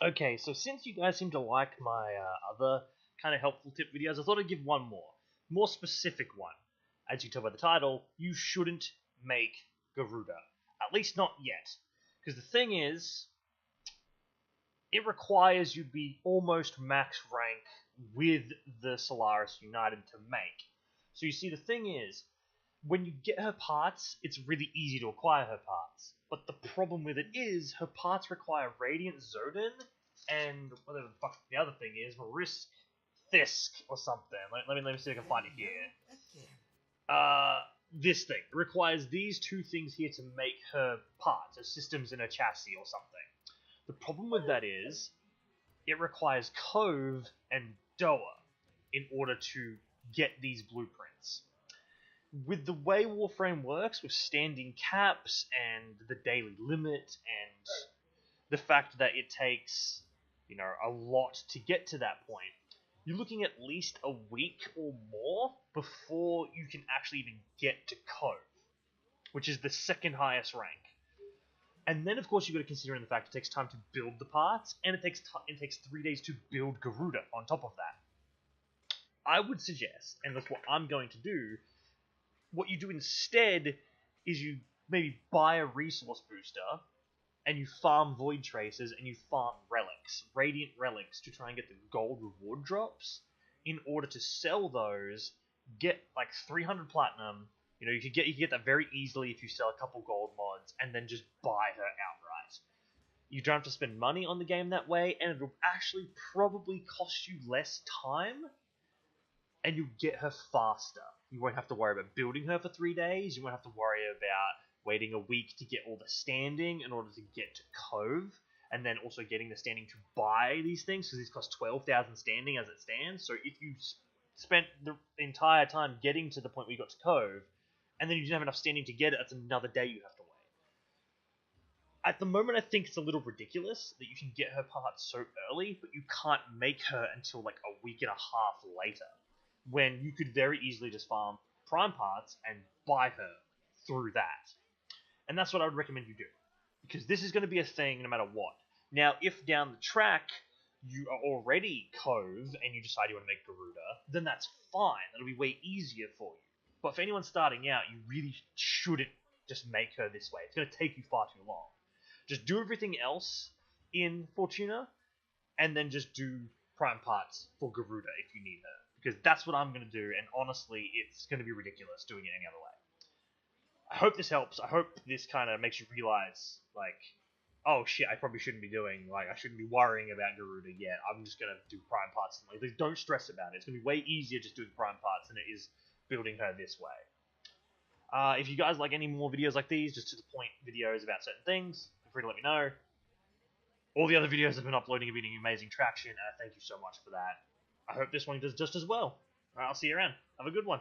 Okay, so since you guys seem to like my other kind of helpful tip videos, I thought I'd give one more specific one. As you can tell by the title, you shouldn't make Garuda. At least not yet. Because the thing is, it requires you be almost max rank with the Solaris United to make. So you see, the thing is, when you get her parts, it's really easy to acquire her parts. But the problem with it is, her parts require Radiant Zodin and whatever the fuck the other thing is, Risk Thisk or something. Let me see if I can find it here. This thing. It requires these two things here to make her parts, her systems in her chassis or something. The problem with that is, it requires Cove and Doa in order to get these blueprints. With the way Warframe works, with standing caps and the daily limit and the fact that it takes, a lot to get to that point, you're looking at least a week or more before you can actually even get to Cove, which is the second highest rank. And then, of course, you've got to consider in the fact it takes time to build the parts, and it takes 3 days to build Garuda on top of that. I would suggest, and that's what I'm going to do, what you do instead is you maybe buy a resource booster, and you farm Void Tracers, and you farm relics, Radiant Relics, to try and get the gold reward drops, in order to sell those, get like 300 platinum. You can get that very easily if you sell a couple gold mods, and then just buy her outright. You don't have to spend money on the game that way, and it'll actually probably cost you less time, and you'll get her faster. You won't have to worry about building her for 3 days. You won't have to worry about waiting a week to get all the standing in order to get to Cove, and then also getting the standing to buy these things, because these cost 12,000 standing as it stands. So if you spent the entire time getting to the point where you got to Cove, and then you didn't have enough standing to get it, that's another day you have to wait. At the moment, I think it's a little ridiculous that you can get her parts so early, but you can't make her until like a week and a half later, when you could very easily just farm prime parts and buy her through that. And that's what I would recommend you do, because this is going to be a thing no matter what. Now, if down the track you are already Cove and you decide you want to make Garuda, then that's fine. That'll be way easier for you. But for anyone starting out, you really shouldn't just make her this way. It's going to take you far too long. Just do everything else in Fortuna, and then just do prime parts for Garuda if you need her. Because that's what I'm going to do, and honestly, it's going to be ridiculous doing it any other way. I hope this helps. I hope this kind of makes you realize, like, oh shit, I probably shouldn't be doing, like, I shouldn't be worrying about Garuda yet. I'm just going to do prime parts. Like, don't stress about it. It's going to be way easier just doing prime parts than it is building her this way. If you guys like any more videos like these, just to the point videos about certain things, feel free to let me know. All the other videos I've been uploading have been getting amazing traction, and thank you so much for that. I hope this one does just as well. Alright, I'll see you around. Have a good one.